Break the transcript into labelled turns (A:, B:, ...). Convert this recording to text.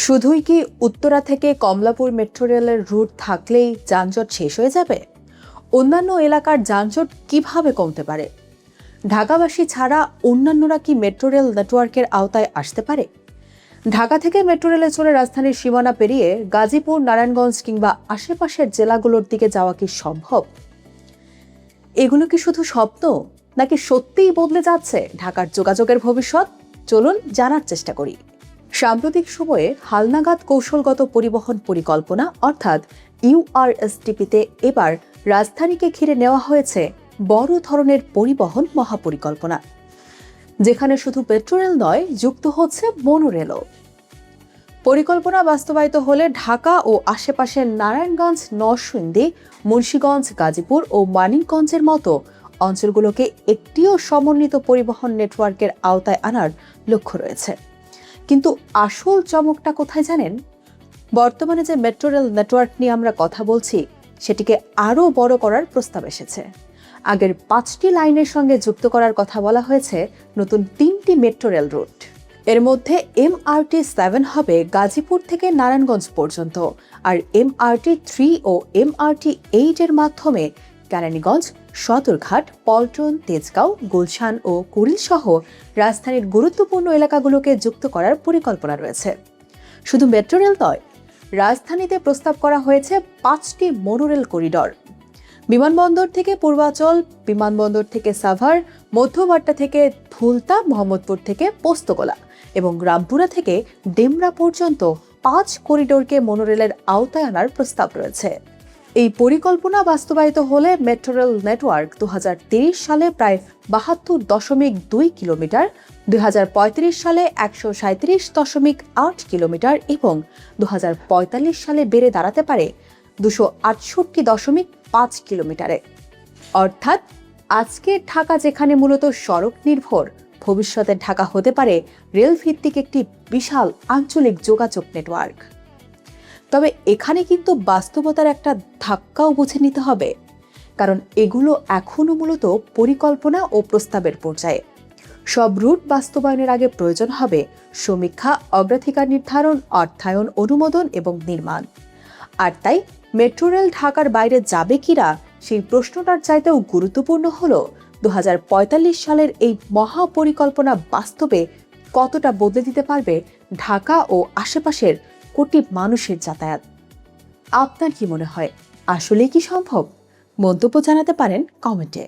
A: শুধুই কি উত্তরা থেকে কমলাপুর মেট্রো রেলের রুট থাকলেই যানজট শেষ হয়ে যাবে? অন্যান্য এলাকার যানজট কিভাবে কমতে পারে? ঢাকাবাসী ছাড়া অন্যান্যরা কি মেট্রো রেল নেটওয়ার্কের আওতায় আসতে পারে? ঢাকা থেকে মেট্রো রেলে চড়ে রাজধানীর সীমানা পেরিয়ে গাজীপুর, নারায়ণগঞ্জ কিংবা আশেপাশের জেলাগুলোর দিকে যাওয়া কি সম্ভব? এগুলো কি শুধু স্বপ্ন, নাকি সত্যিই বদলে যাচ্ছে ঢাকার যোগাযোগের ভবিষ্যৎ? চলুন জানার চেষ্টা করি। সাম্প্রতিক সময়ে হালনাগাদ কৌশলগত পরিবহন পরিকল্পনা অর্থাৎ ইউআরএসটিপিতে এবার রাজধানীকে ঘিরে নেওয়া হয়েছে বড় ধরনের পরিবহন মহাপরিকল্পনা, যেখানে শুধু মেট্রো রেল নয়, যুক্ত হচ্ছে মনোরেলও। পরিকল্পনা বাস্তবায়িত হলে ঢাকা ও আশেপাশের নারায়ণগঞ্জ, নরসিংদী, মুন্সিগঞ্জ, গাজীপুর ও মানিকগঞ্জের মতো অঞ্চলগুলোকে একটিও সমন্বিত পরিবহন নেটওয়ার্কের আওতায় আনার লক্ষ্য রয়েছে। কিন্তু আসল চমকটা কোথায় জানেন? বর্তমানে যে মেট্রো রেল নেটওয়ার্ক নিয়ে আমরা কথা বলছি, সেটিকে আরও বড় করার প্রস্তাব এসেছে। আগের 5টি লাইনের সঙ্গে যুক্ত করার কথা বলা হয়েছে নতুন 3টি মেট্রো রেল রুট। এর মধ্যে MRT-7 হবে গাজীপুর থেকে নারায়ণগঞ্জ পর্যন্ত, আর MRT-3 ও MRT-8 এর মাধ্যমে কেরানীগঞ্জ, সদরঘাট, পল্টন, তেজগাঁও, গুলশান ও কুড়িল সহ রাজধানীর গুরুত্বপূর্ণ এলাকাগুলোকে যুক্ত করার পরিকল্পনা রয়েছে। শুধু মেট্রো রেল নয়, রাজধানীতে প্রস্তাব করা হয়েছে 5টি মনোরেল করিডর। বিমানবন্দর থেকে পূর্বাচল, বিমানবন্দর থেকে সাভার, মধ্যবাড্ডা থেকে ফুলতা, মোহাম্মদপুর থেকে পোস্তগোলা এবং রামপুরা থেকে ডেমরা পর্যন্ত 5 করিডোরকে মনোরেলের আওতায় আনার প্রস্তাব রয়েছে। এই পরিকল্পনা বাস্তবায়িত হলে মেট্রো রেল নেটওয়ার্ক 2030 সালে প্রায় 72.2 কিলোমিটার, 2035 সালে 137.8 কিলোমিটার এবং 2045 সালে বেড়ে দাঁড়াতে পারে 268.5 কিলোমিটারে। অর্থাৎ আজকের ঢাকা যেখানে মূলত সড়ক নির্ভর, ভবিষ্যতের ঢাকা হতে পারে রেল ভিত্তিক একটি বিশাল আঞ্চলিক যোগাযোগ নেটওয়ার্ক। তবে এখানে কিন্তু বাস্তবতার একটা ধাক্কাও বুঝে নিতে হবে, কারণ এগুলো এখনও মূলত পরিকল্পনা ও প্রস্তাবের পর্যায়ে। সব রুট বাস্তবায়নের আগে প্রয়োজন হবে সমীক্ষা, অগ্রাধিকার নির্ধারণ, অর্থায়ন, অনুমোদন এবং নির্মাণ। আর তাই মেট্রো রেল ঢাকার বাইরে যাবে কিনা, সেই প্রশ্নটার চাইতেও গুরুত্বপূর্ণ হলো 2045 সালের এই মহাপরিকল্পনা বাস্তবে কতটা বদলে দিতে পারবে ঢাকা ও আশেপাশের কোটি মানুষের যাতায়াত। আপনার কি মনে হয়, আসলেই কি সম্ভব? মন্তব্য জানাতে পারেন কমেন্টে।